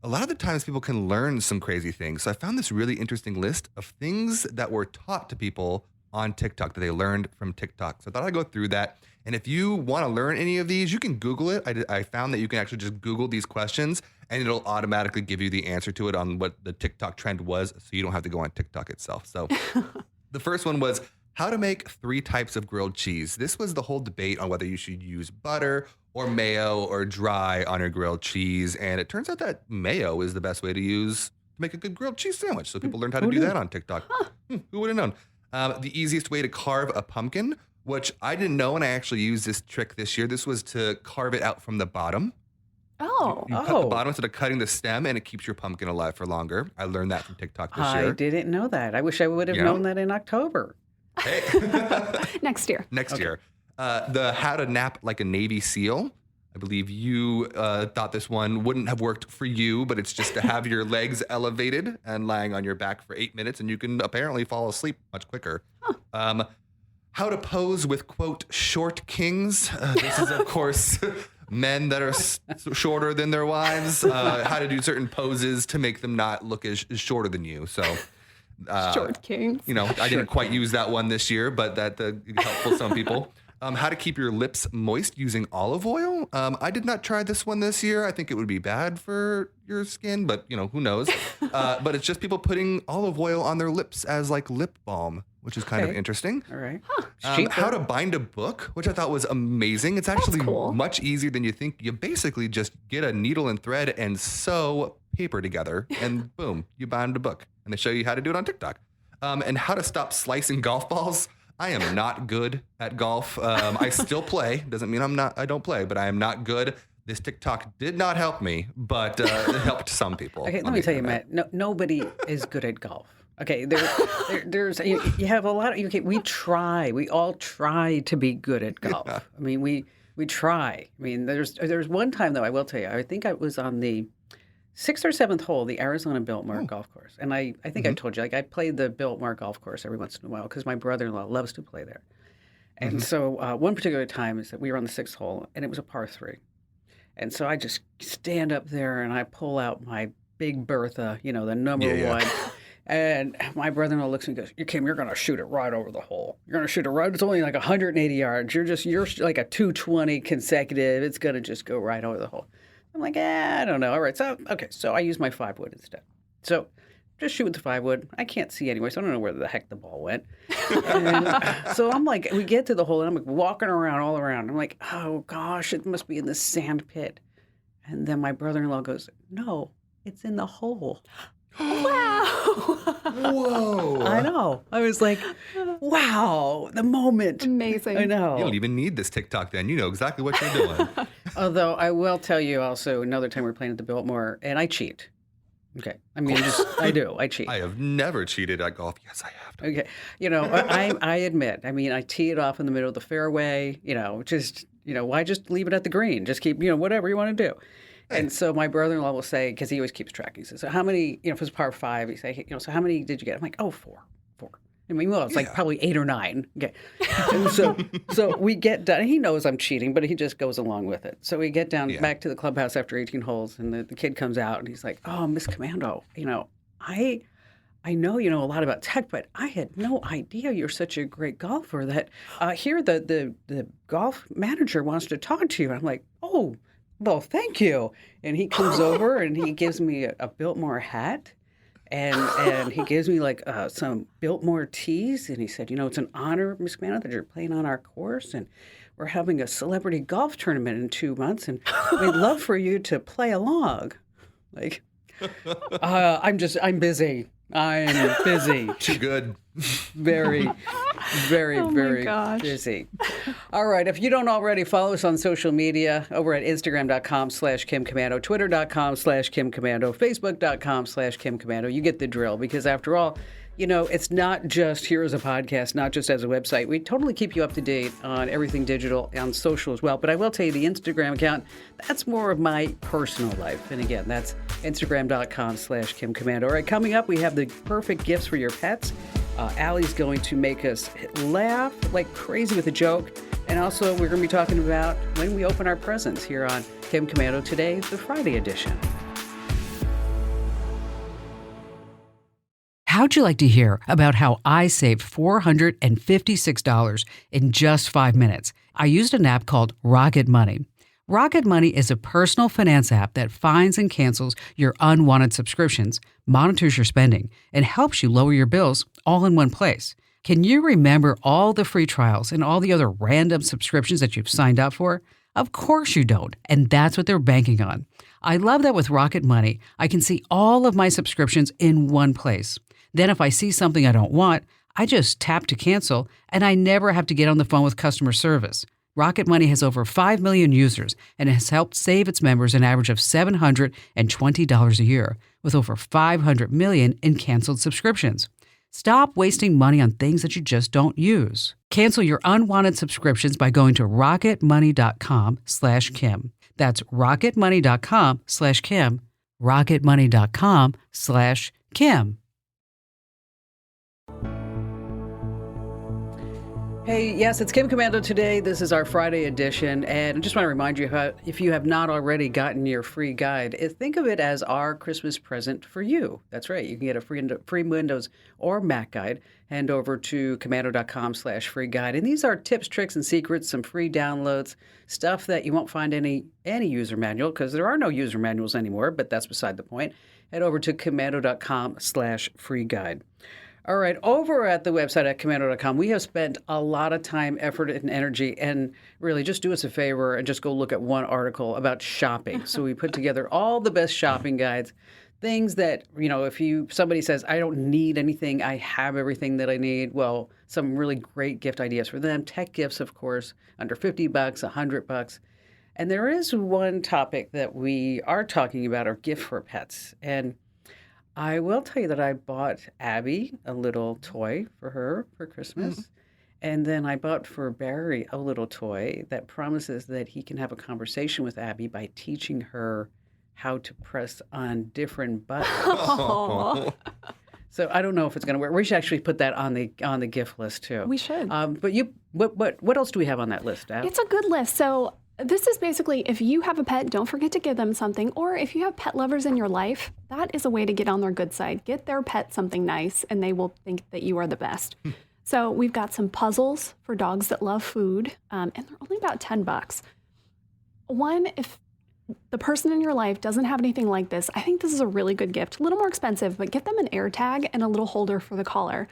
[SPEAKER 3] A lot of the times people can learn some crazy things. So I found this really interesting list of things that were taught to people on TikTok that they learned from TikTok. So I thought I'd go through that. And if you want to learn any of these, you can Google it. I found that you can actually just Google these questions and it'll automatically give you the answer to it on what the TikTok trend was. So you don't have to go on TikTok itself. So the first one was how to make 3 types of grilled cheese. This was the whole debate on whether you should use butter or mayo or dry on your grilled cheese. And it turns out that mayo is the best way to use to make a good grilled cheese sandwich. So people learned how to do that on TikTok. Who would have known? The easiest way to carve a pumpkin, which I didn't know, and I actually used this trick this year. This was to carve it out from the bottom.
[SPEAKER 4] Oh.
[SPEAKER 3] You cut the bottom instead of cutting the stem, and it keeps your pumpkin alive for longer. I learned that from TikTok this year.
[SPEAKER 2] I didn't know that. I wish I would have known that in October.
[SPEAKER 3] Hey.
[SPEAKER 4] Next year.
[SPEAKER 3] Next year. The how to nap like a Navy SEAL. I believe you thought this one wouldn't have worked for you, but it's just to have your legs elevated and lying on your back for 8 minutes, and you can apparently fall asleep much quicker. How to pose with, quote, short kings. This is, of course, men that are shorter than their wives. How to do certain poses to make them not look as shorter than you. So,
[SPEAKER 4] Short kings.
[SPEAKER 3] you know, I didn't quite use that one this year, but that helpful some people. How to keep your lips moist using olive oil. I did not try this one this year. I think it would be bad for your skin, but you know, who knows? But it's just people putting olive oil on their lips as like lip balm, which is kind of interesting.
[SPEAKER 2] All right.
[SPEAKER 3] How to bind a book, which I thought was amazing. It's actually
[SPEAKER 4] cool.
[SPEAKER 3] much easier than you think. You basically just get a needle and thread and sew paper together, and boom, you bind a book. And they show you how to do it on TikTok. And how to stop slicing golf balls. I am not good at golf. I still play. Doesn't mean I don't play, but I am not good. This TikTok did not help me, but it helped some people.
[SPEAKER 2] Okay, let me tell you, Matt, nobody is good at golf. Okay, there's you have a lot of we all try to be good at golf.
[SPEAKER 3] Yeah.
[SPEAKER 2] I mean, we try. I mean, there's one time though I will tell you. I think I was on the sixth or seventh hole, the Arizona Biltmore golf course, and I think I told you like I played the Biltmore golf course every once in a while because my brother-in-law loves to play there. And so one particular time is that we were on the sixth hole, and it was a par three. And so I just stand up there and I pull out my Big Bertha, the number one. And my brother-in-law looks at me and goes, Kim, you're going to shoot it right over the hole. You're going to shoot it right. It's only like 180 yards. You're like a 220 consecutive. It's going to just go right over the hole. I'm like, I don't know. All right. So I use my 5-wood instead. So just shoot with the 5-wood. I can't see anyway, so I don't know where the heck the ball went. And so I'm like, we get to the hole, and I'm like walking around all around. I'm like, oh, gosh, it must be in the sand pit. And then my brother-in-law goes, no, it's in the hole.
[SPEAKER 4] Wow.
[SPEAKER 3] Whoa.
[SPEAKER 2] I know. I was like, wow, the moment.
[SPEAKER 4] Amazing.
[SPEAKER 2] I know.
[SPEAKER 3] You don't even need this TikTok then. You know exactly what you're doing.
[SPEAKER 2] Although I will tell you also another time we were playing at the Biltmore, and I cheat. Okay. I mean, I do. I cheat.
[SPEAKER 3] I have never cheated at golf. Yes, I have.
[SPEAKER 2] Okay. I admit, I mean, I tee it off in the middle of the fairway, why just leave it at the green? Just keep, whatever you want to do. And so my brother-in-law will say, because he always keeps track, he says, so how many, if it's par 5, he say, so how many did you get? I'm like, 4. I mean, well, it's like probably 8 or 9. Okay. And so we get done. He knows I'm cheating, but he just goes along with it. So we get down back to the clubhouse after 18 holes, and the kid comes out, and he's like, oh, Miss Komando, I know you know a lot about tech, but I had no idea you're such a great golfer that here the golf manager wants to talk to you. I'm like, oh, well, thank you. And he comes over and he gives me a Biltmore hat. And he gives me like some Biltmore tees, and he said, it's an honor, Miss Komando, that you're playing on our course, and we're having a celebrity golf tournament in 2 months, and we'd love for you to play along. Like, I'm busy. I'm busy.
[SPEAKER 3] Too good.
[SPEAKER 2] Very, very,
[SPEAKER 4] Oh my
[SPEAKER 2] very
[SPEAKER 4] gosh.
[SPEAKER 2] busy. All right. If you don't already, follow us on social media over at Instagram.com/Kim Komando, Twitter.com/Kim Komando, Facebook.com/Kim Komando. You get the drill because after all, it's not just here as a podcast, not just as a website. We totally keep you up to date on everything digital on social as well. But I will tell you the Instagram account, that's more of my personal life. And again, that's Instagram.com/Kim Komando. All right, coming up, we have the perfect gifts for your pets. Allie's going to make us laugh like crazy with a joke. And also, we're going to be talking about when we open our presents here on Kim Komando Today, the Friday edition.
[SPEAKER 5] How'd you like to hear about how I saved $456 in just 5 minutes? I used an app called Rocket Money. Rocket Money is a personal finance app that finds and cancels your unwanted subscriptions, monitors your spending, and helps you lower your bills all in one place. Can you remember all the free trials and all the other random subscriptions that you've signed up for? Of course you don't, and that's what they're banking on. I love that with Rocket Money, I can see all of my subscriptions in one place. Then if I see something I don't want, I just tap to cancel, and I never have to get on the phone with customer service. Rocket Money has over 5 million users and has helped save its members an average of $720 a year, with over 500 million in canceled subscriptions. Stop wasting money on things that you just don't use. Cancel your unwanted subscriptions by going to rocketmoney.com/Kim. That's rocketmoney.com/Kim. rocketmoney.com/Kim.
[SPEAKER 2] Hey, yes, it's Kim Komando today. This is our Friday edition. And I just want to remind you, if you have not already gotten your free guide, think of it as our Christmas present for you. That's right. You can get a free Windows or Mac guide. Head over to komando.com/free guide. And these are tips, tricks, and secrets, some free downloads, stuff that you won't find any user manual because there are no user manuals anymore, but that's beside the point. Head over to komando.com/free guide. All right, over at the website at Komando.com, we have spent a lot of time, effort, and energy, and really just do us a favor and just go look at one article about shopping. So we put together all the best shopping guides, things that, if somebody says, I don't need anything, I have everything that I need, well, some really great gift ideas for them. Tech gifts, of course, under $50, $100. And there is one topic that we are talking about, our gift for pets. And I will tell you that I bought Abby a little toy for her for Christmas. And then I bought for Barry a little toy that promises that he can have a conversation with Abby by teaching her how to press on different buttons.
[SPEAKER 4] Oh,
[SPEAKER 2] So I don't know if it's going to work. We should actually put that on the gift list too.
[SPEAKER 4] we should.
[SPEAKER 2] But what else do we have on that list, Ab?
[SPEAKER 4] It's a good list. So this is basically if you have a pet, don't forget to give them something. Or if you have pet lovers in your life, that is a way to get on their good side. Get their pet something nice, and they will think that you are the best. So we've got some puzzles for dogs that love food, and they're only about $10. One, if the person in your life doesn't have anything like this, I think this is a really good gift. A little more expensive, but get them an air tag and a little holder for the collar.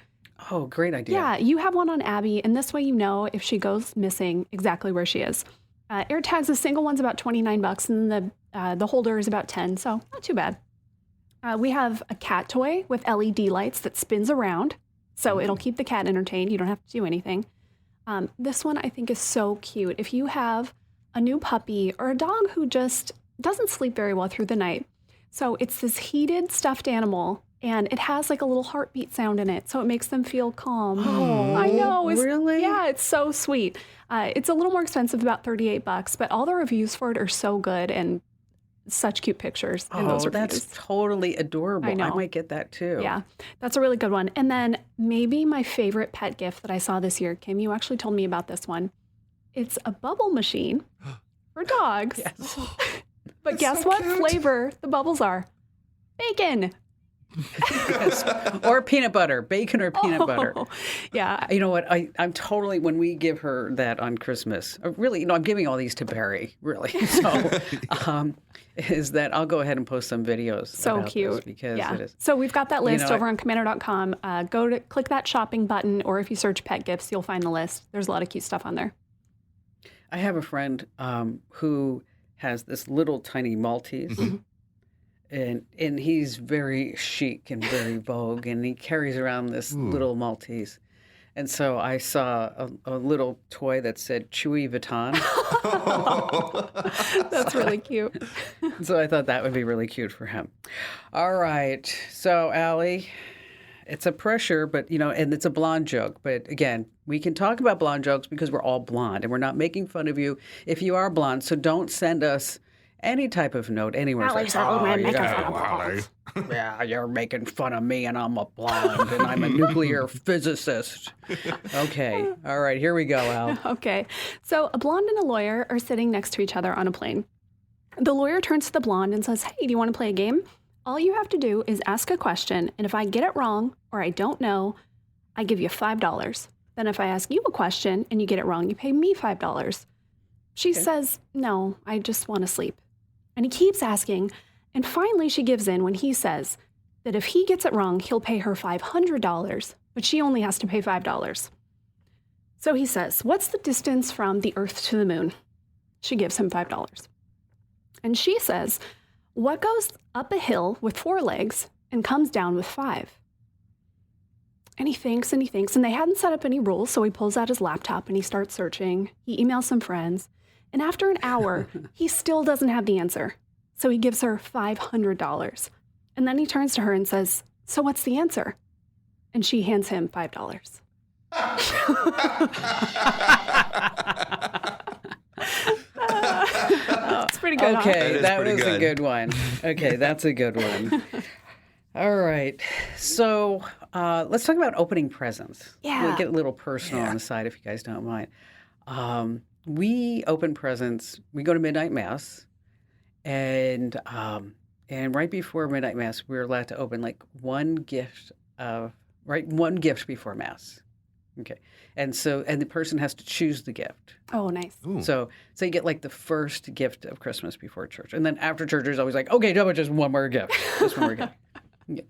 [SPEAKER 2] Oh, great idea.
[SPEAKER 4] Yeah, you have one on Abby, and this way you know if she goes missing exactly where she is. Air tags, the single one's about $29, and the holder is about $10, so not too bad. We have a cat toy with LED lights that spins around, so it'll keep the cat entertained. You don't have to do anything. This one I think is so cute. If you have a new puppy or a dog who just doesn't sleep very well through the night, so it's this heated stuffed animal, and it has like a little heartbeat sound in it, so it makes them feel calm.
[SPEAKER 2] Oh,
[SPEAKER 4] I know.
[SPEAKER 2] really?
[SPEAKER 4] Yeah, it's so sweet. It's a little more expensive, about $38, but all the reviews for it are so good and such cute pictures in those reviews.
[SPEAKER 2] That's totally adorable.
[SPEAKER 4] I know.
[SPEAKER 2] I might get that too.
[SPEAKER 4] Yeah, that's a really good one. And then maybe my favorite pet gift that I saw this year, Kim, you actually told me about this one. It's a bubble machine for dogs.
[SPEAKER 2] Yes.
[SPEAKER 4] But guess what flavor the bubbles are? Bacon.
[SPEAKER 2] Yes. Or peanut butter, bacon or peanut butter.
[SPEAKER 4] Yeah.
[SPEAKER 2] You know what? I'm totally, when we give her that on Christmas, really, I'm giving all these to Barry, really. So, is that I'll go ahead and post some videos.
[SPEAKER 4] So
[SPEAKER 2] about
[SPEAKER 4] cute.
[SPEAKER 2] this because
[SPEAKER 4] yeah.
[SPEAKER 2] it is.
[SPEAKER 4] So we've got that list
[SPEAKER 2] know,
[SPEAKER 4] over on Komando.com. Go to click that shopping button, or if you search pet gifts, you'll find the list. There's a lot of cute stuff on there.
[SPEAKER 2] I have a friend who has this little tiny Maltese. And he's very chic and very vogue, and he carries around this little Maltese. And so I saw a little toy that said Chewy Vuitton.
[SPEAKER 4] That's really cute.
[SPEAKER 2] So I thought that would be really cute for him. All right. So, Allie, it's a pressure, but, and it's a blonde joke. But again, we can talk about blonde jokes because we're all blonde, and we're not making fun of you if you are blonde. So don't send us any type of note anywhere. It's yeah, you're making fun of me, and I'm a blonde, and I'm a nuclear physicist. Okay. All right. Here we go, Al.
[SPEAKER 4] Okay. So a blonde and a lawyer are sitting next to each other on a plane. The lawyer turns to the blonde and says, "Hey, do you want to play a game? All you have to do is ask a question, and if I get it wrong or I don't know, I give you $5. Then if I ask you a question and you get it wrong, you pay me $5. She says, "No, I just want to sleep." And he keeps asking, and finally she gives in when he says that if he gets it wrong, he'll pay her $500, but she only has to pay $5. So he says, "What's the distance from the Earth to the moon?" She gives him $5. And she says, "What goes up a hill with 4 legs and comes down with 5? And he thinks, and they hadn't set up any rules, so he pulls out his laptop and he starts searching. He emails some friends. And after an hour, he still doesn't have the answer. So he gives her $500. And then he turns to her and says, "So what's the answer?" And she hands him $5. It's pretty good.
[SPEAKER 2] Okay,
[SPEAKER 3] Huh?
[SPEAKER 2] that
[SPEAKER 3] pretty
[SPEAKER 2] was a
[SPEAKER 3] good.
[SPEAKER 2] good one. Okay, that's a good one. All right. So let's talk about opening presents.
[SPEAKER 4] Yeah.
[SPEAKER 2] We'll get a little personal on the side if you guys don't mind. We open presents. We go to midnight mass, and right before midnight mass, we're allowed to open like one gift before mass. Okay, and the person has to choose the gift.
[SPEAKER 4] Oh, nice.
[SPEAKER 2] So you get like the first gift of Christmas before church, and then after church, there's always like, okay, how about just one more gift, just one more gift. Yeah.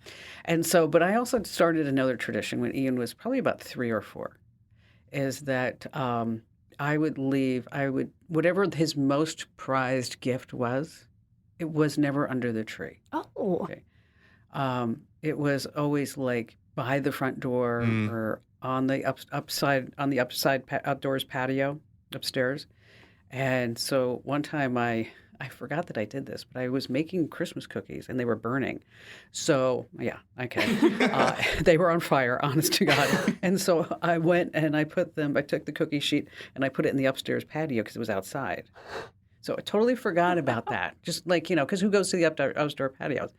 [SPEAKER 2] And so, but I also started another tradition when Ian was probably about 3 or 4, is that whatever his most prized gift was, it was never under the tree.
[SPEAKER 4] Oh.
[SPEAKER 2] Okay. It was always like by the front door or on the outdoors patio upstairs. And so one time I I forgot that I did this, but I was making Christmas cookies and they were burning. So, yeah, okay. They were on fire, honest to God. And so I went and I took the cookie sheet and I put it in the upstairs patio because it was outside. So I totally forgot about that. Just like, because who goes to the outdoor patios?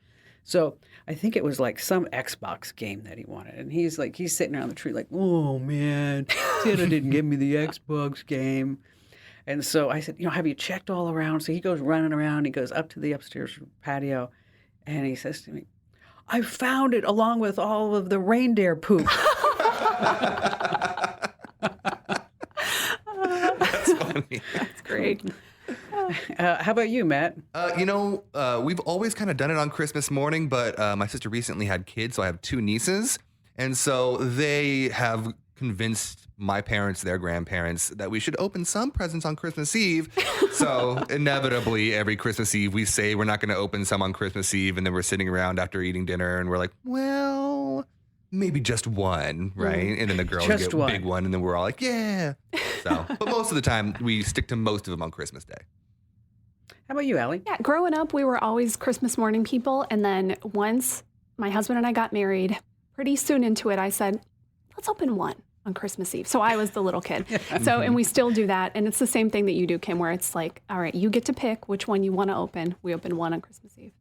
[SPEAKER 2] So I think it was like some Xbox game that he wanted. And he's sitting around the tree like, oh, man, Santa didn't give me the Xbox game. And so I said, have you checked all around? So he goes running around. He goes up to the upstairs patio, and he says to me, I found it along with all of the reindeer poop.
[SPEAKER 3] That's funny.
[SPEAKER 4] That's great.
[SPEAKER 2] How about you, Matt?
[SPEAKER 3] We've always kind of done it on Christmas morning, but my sister recently had kids, so I have 2 nieces. And so they have convinced my parents, their grandparents, that we should open some presents on Christmas Eve. So inevitably, every Christmas Eve, we say we're not going to open some on Christmas Eve. And then we're sitting around after eating dinner and we're like, well, maybe just one, right? And then the girls get a big one. And then we're all like, yeah. So, but most of the time, we stick to most of them on Christmas Day.
[SPEAKER 2] How about you, Allie?
[SPEAKER 4] Yeah, growing up, we were always Christmas morning people. And then once my husband and I got married, pretty soon into it, I said, let's open one on Christmas Eve. So I was the little kid. So, and we still do that. And it's the same thing that you do, Kim, where it's like, all right, you get to pick which one you want to open. We open one on Christmas Eve.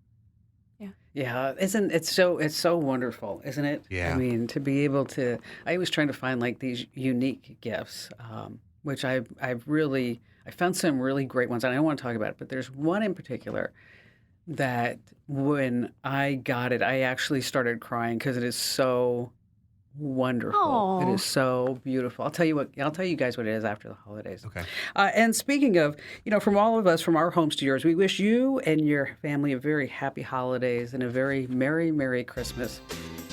[SPEAKER 4] Yeah.
[SPEAKER 2] Yeah. It's so wonderful, isn't it?
[SPEAKER 3] Yeah.
[SPEAKER 2] I mean, to be able to, I was trying to find like these unique gifts, which I found some really great ones. And I don't want to talk about it, but there's one in particular that when I got it, I actually started crying because it is so wonderful.
[SPEAKER 4] Aww.
[SPEAKER 2] It is so beautiful. I'll tell you guys what it is after the holidays.
[SPEAKER 3] Okay.
[SPEAKER 2] And speaking of, from all of us, from our homes to yours, we wish you and your family a very happy holidays and a very Merry, Merry Christmas.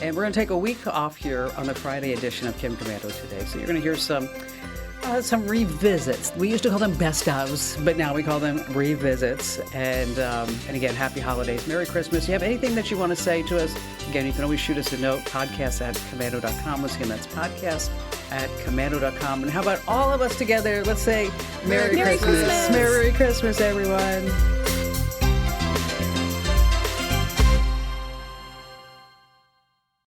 [SPEAKER 2] And we're going to take a week off here on the Friday edition of Kim Komando today. So you're going to hear some revisits. We used to call them best ofs, but now we call them revisits. And again, happy holidays, Merry Christmas. You have anything that you want to say to us? Again, you can always shoot us a note, podcast@komando.com. Once again, that's podcast@komando.com. And how about all of us together? Let's say Merry Christmas.
[SPEAKER 4] Christmas.
[SPEAKER 2] Merry Christmas, everyone.